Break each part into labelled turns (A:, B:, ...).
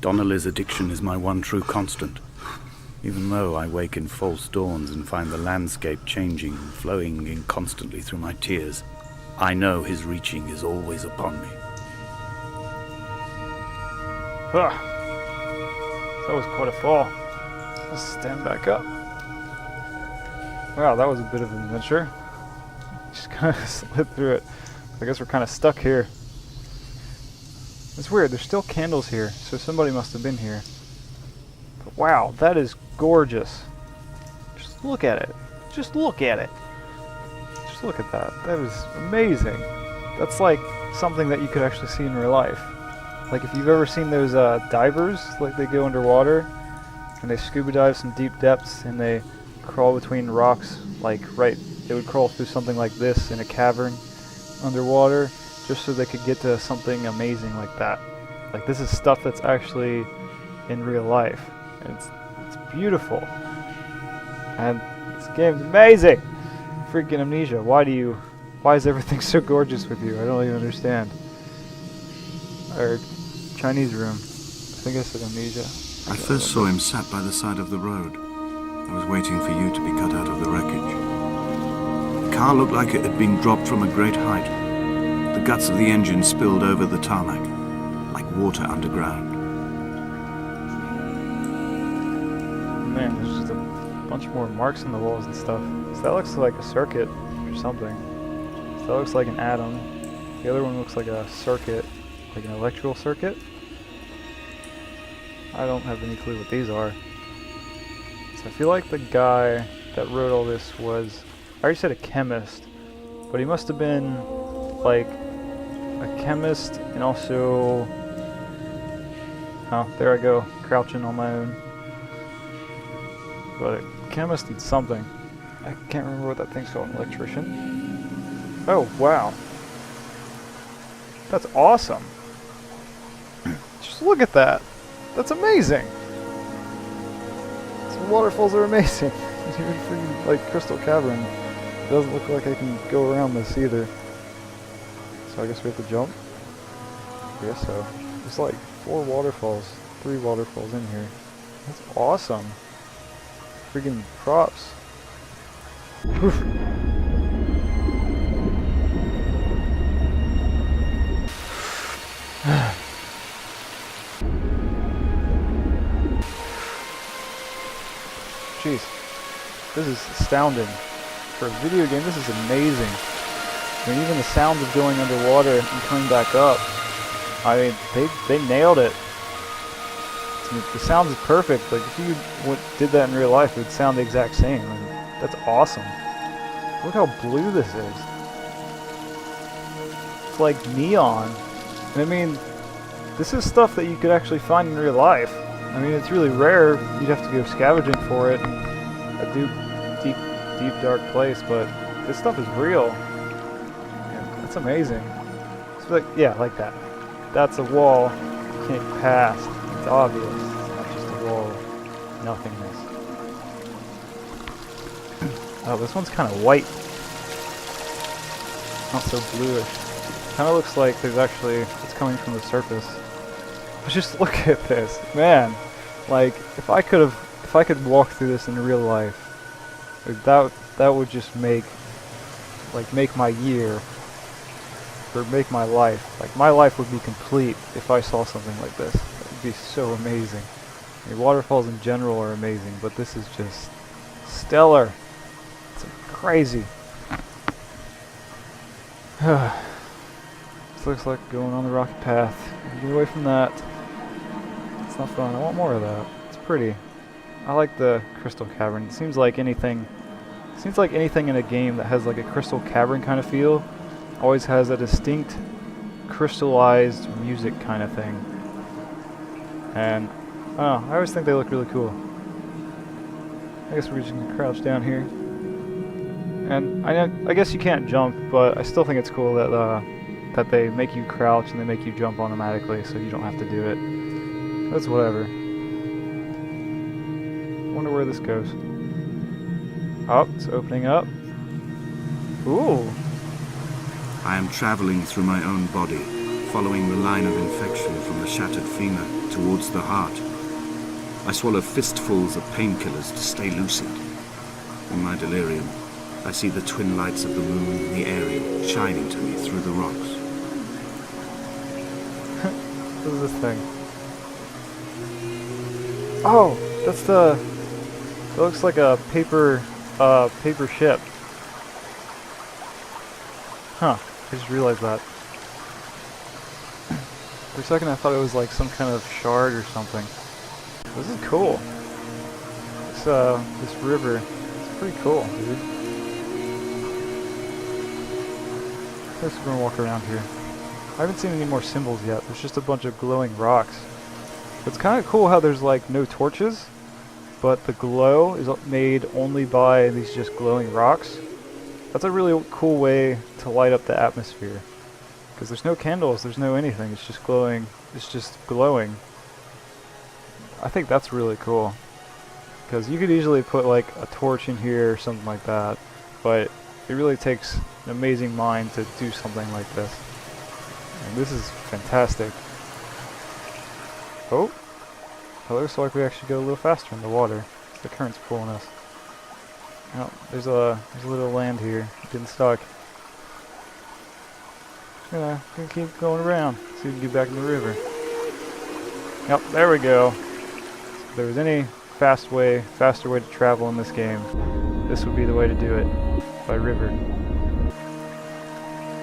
A: Donnelly's addiction is my one true constant. Even though I wake in false dawns and find the landscape changing, flowing inconstantly through my tears, I know his reaching is always upon me.
B: That was quite a fall. Let's stand back up. Wow, that was a bit of an adventure. Just kind of slid through it. I guess we're kind of stuck here. It's weird, there's still candles here, so somebody must have been here. But wow, that is gorgeous. Just look at it. Just look at it. Just look at that. That is amazing. That's like something that you could actually see in real life. Like if you've ever seen those divers, like they go underwater and they scuba dive some deep depths and they crawl between rocks, like they would crawl through something like this in a cavern underwater just so they could get to something amazing like that. Like this is stuff that's actually in real life. And it's beautiful. And this game's amazing! Freaking Amnesia, why is everything so gorgeous with you? I don't even understand. Or Chinese room. I think I said Amnesia.
C: I first saw him sat by the side of the road. I was waiting for you to be cut out of the wreckage. The car looked like it had been dropped from a great height. The guts of the engine spilled over the tarmac, like water underground.
B: Man, there's just a bunch more marks on the walls and stuff. So that looks like a circuit or something. So that looks like an atom. The other one looks like a circuit, like an electrical circuit. I don't have any clue what these are. So I feel like the guy that wrote all this was, I already said a chemist, but he must have been like a chemist and also, oh, there I go, crouching on my own. But a chemist needs something. I can't remember what that thing's called, an electrician. Oh, wow. That's awesome. Just look at that. That's amazing. These waterfalls are amazing. Even freaking, like, Crystal Cavern. It doesn't look like I can go around this either. So I guess we have to jump? I guess so. There's like 3 waterfalls in here. That's awesome. Freaking props. Oof. Jeez. This is astounding. For a video game, this is amazing. I mean, even the sounds of going underwater and coming back up, I mean, they nailed it. I mean, the sound is perfect. Like, if you did that in real life, it would sound the exact same. I mean, that's awesome. Look how blue this is. It's like neon. And I mean, this is stuff that you could actually find in real life. I mean, it's really rare. You'd have to go scavenging for it. A deep, dark place, but this stuff is real. And that's amazing. It's like, yeah, like that. That's a wall you can't pass. It's obvious. It's not just a wall of nothingness. Oh, this one's kind of white. Not so bluish. Kind of looks like there's actually, it's coming from the surface. But just look at this, man. Like, if I could walk through this in real life, like that would just make my year, or make my life. Like, my life would be complete if I saw something like this. It would be so amazing. I mean, waterfalls in general are amazing, but this is just stellar. It's crazy. This looks like going on the rocky path. Get away from that. It's not fun. I want more of that. It's pretty. I like the Crystal Cavern. It seems like anything in a game that has like a Crystal Cavern kind of feel always has a distinct crystallized music kind of thing. And I don't know, I always think they look really cool. I guess we're just gonna crouch down here. And I guess you can't jump, but I still think it's cool that they make you crouch and they make you jump automatically, so you don't have to do it. That's whatever. Wonder where this goes. Oh, it's opening up. Ooh.
C: I am traveling through my own body, following the line of infection from the shattered femur towards the heart. I swallow fistfuls of painkillers to stay lucid. In my delirium, I see the twin lights of the moon and the Ariel shining to me through the rocks.
B: What is this thing? Oh, that's the... It looks like a paper ship. Huh, I just realized that. For a second I thought it was like some kind of shard or something. This is cool. This river, it's pretty cool, dude. I guess we're gonna walk around here. I haven't seen any more symbols yet. There's just a bunch of glowing rocks. It's kind of cool how there's like no torches, but the glow is made only by these just glowing rocks. That's a really cool way to light up the atmosphere. Because there's no candles, there's no anything, it's just glowing. It's just glowing. I think that's really cool. Because you could easily put like a torch in here or something like that, but it really takes an amazing mind to do something like this. And this is fantastic. Oh, it looks like we actually go a little faster in the water. The current's pulling us. Oh, there's a little land here, getting stuck. Gonna keep going around, see if we can get back in the river. Yep, there we go. If there was any faster way to travel in this game, this would be the way to do it, by river.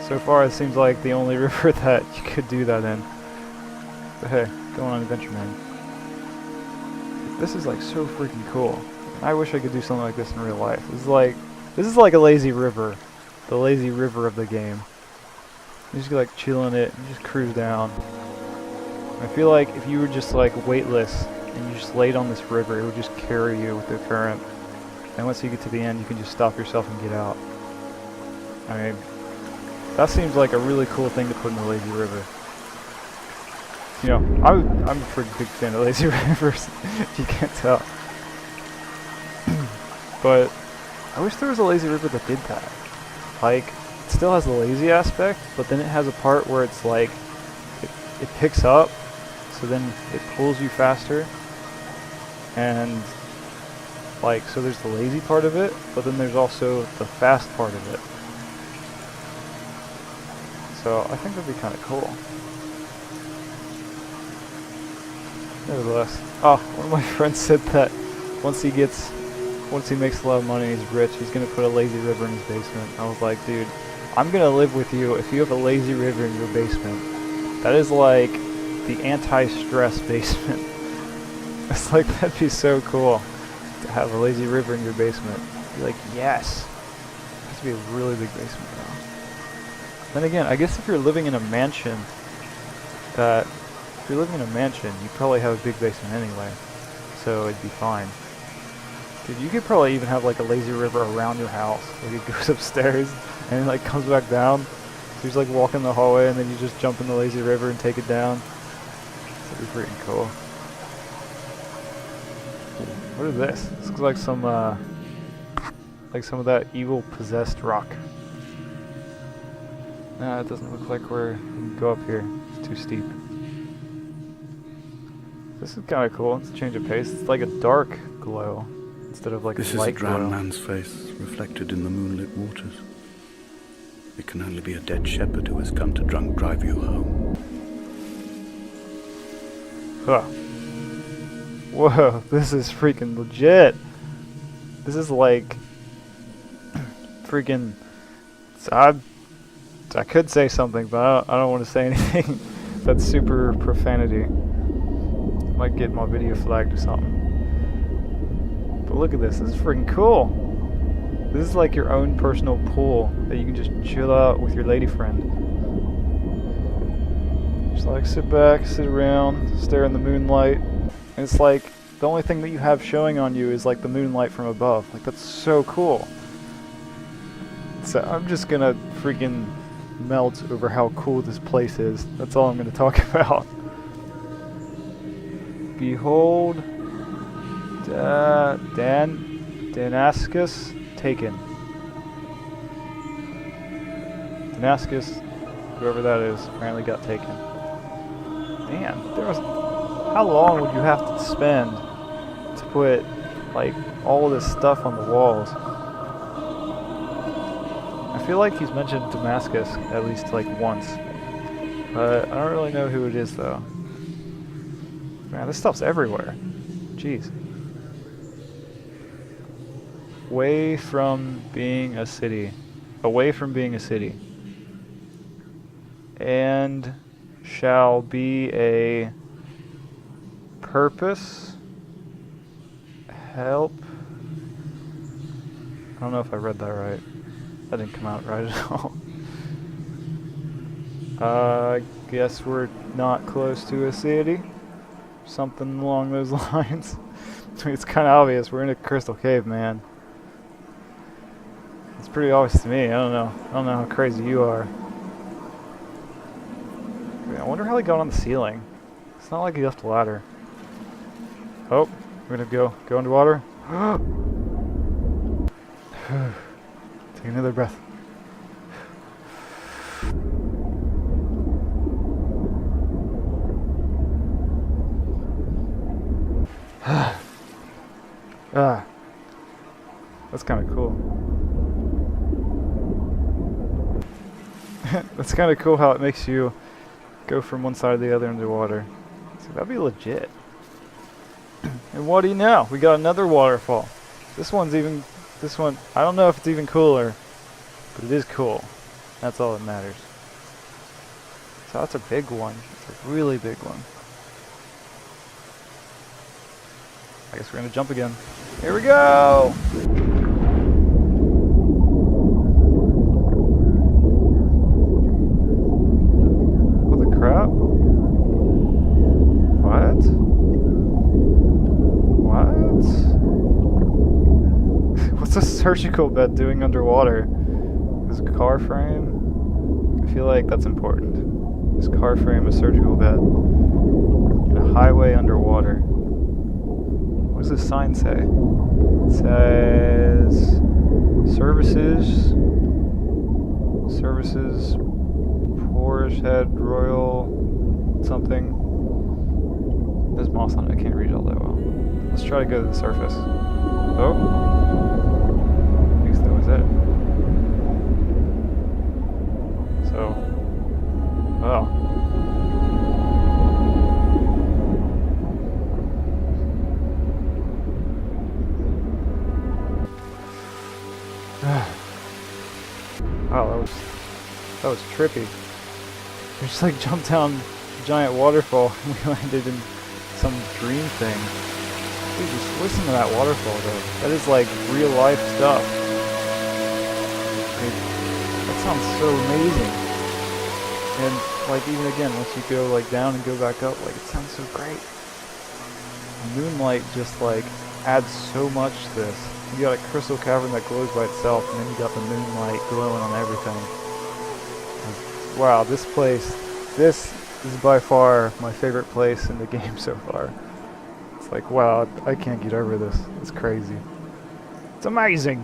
B: So far it seems like the only river that you could do that in. But hey, go on adventure, man. This is like so freaking cool. I wish I could do something like this in real life. This is like a lazy river. The lazy river of the game. You just like chill in it and just cruise down. I feel like if you were just like weightless and you just laid on this river, it would just carry you with the current. And once you get to the end, you can just stop yourself and get out. I mean, that seems like a really cool thing to put in the lazy river. You know, I'm a pretty big fan of lazy rivers, if you can't tell. But I wish there was a lazy river that did that. Like, it still has the lazy aspect, but then it has a part where it's like, it picks up, so then it pulls you faster. And, like, so there's the lazy part of it, but then there's also the fast part of it. So I think that'd be kind of cool. Nevertheless, one of my friends said that once he makes a lot of money and he's rich, he's gonna put a lazy river in his basement. I was like, dude, I'm gonna live with you if you have a lazy river in your basement. That is like the anti-stress basement. It's like, that'd be so cool to have a lazy river in your basement. Be like, yes. It has to be a really big basement though. Then again, I guess if you're living in a mansion, you probably have a big basement anyway, so it'd be fine. Dude, you could probably even have like a lazy river around your house. Like it goes upstairs and it like comes back down. So you just like walk in the hallway and then you just jump in the lazy river and take it down. That'd be pretty cool. What is this? This looks like some of that evil possessed rock. Nah, it doesn't look like we can go up here. It's too steep. This is kind of cool. It's a change of pace. It's like a dark glow instead of like a light glow.
A: This is a drowned man's face reflected in the moonlit waters. It can only be a dead shepherd who has come to drunk drive you home.
B: Huh. Whoa, this is freaking legit. This is like freaking. I could say something, but I don't want to say anything that's super profanity. Might get my video flagged or something. But look at this. This is freaking cool. This is like your own personal pool that you can just chill out with your lady friend. Just like sit back, sit around, stare in the moonlight. And it's like the only thing that you have showing on you is like the moonlight from above. Like that's so cool. So I'm just gonna freaking melt over how cool this place is. That's all I'm gonna talk about. Behold, Damascus taken. Damascus Whoever that is apparently got taken. Man, how long would you have to spend to put, like, all this stuff on the walls? I feel like he's mentioned Damascus at least, like, once. But I don't really know who it is, though. Man, this stuff's everywhere. Jeez. Away from being a city. Away from being a city. And shall be a purpose, help. I don't know if I read that right. That didn't come out right at all. I guess we're not close to a city. Something along those lines. It's kind of obvious. We're in a crystal cave, man. It's pretty obvious to me. I don't know. I don't know how crazy you are. I wonder how they got on the ceiling. It's not like he left a ladder. Oh, we're gonna go underwater. Take another breath. That's kind of cool. That's kind of cool how it makes you go from one side to the other underwater. So that'd be legit. And what do you know? We got another waterfall. This one, I don't know if it's even cooler, but it is cool. That's all that matters. So that's a big one. It's a really big one. I guess we're gonna jump again. Here we go! What the crap? What? What? What's a surgical bed doing underwater? This car frame? I feel like that's important. This car frame, a surgical bed. In a highway underwater. What does this sign say? It says services, Poorish Head Royal something. There's moss on it, I can't read all that well. Let's try to go to the surface. Oh. I guess that was it. So. Oh. Wow, that was trippy. We just like jumped down a giant waterfall and we landed in some dream thing. Dude, just listen to that waterfall though. That is like real life stuff. That sounds so amazing. And like even again, once you go like down and go back up, like it sounds so great. The moonlight just like adds so much to this. You got a crystal cavern that glows by itself, and then you got the moonlight glowing on everything. Wow, this is by far my favorite place in the game so far. It's like, wow, I can't get over this. It's crazy. It's amazing.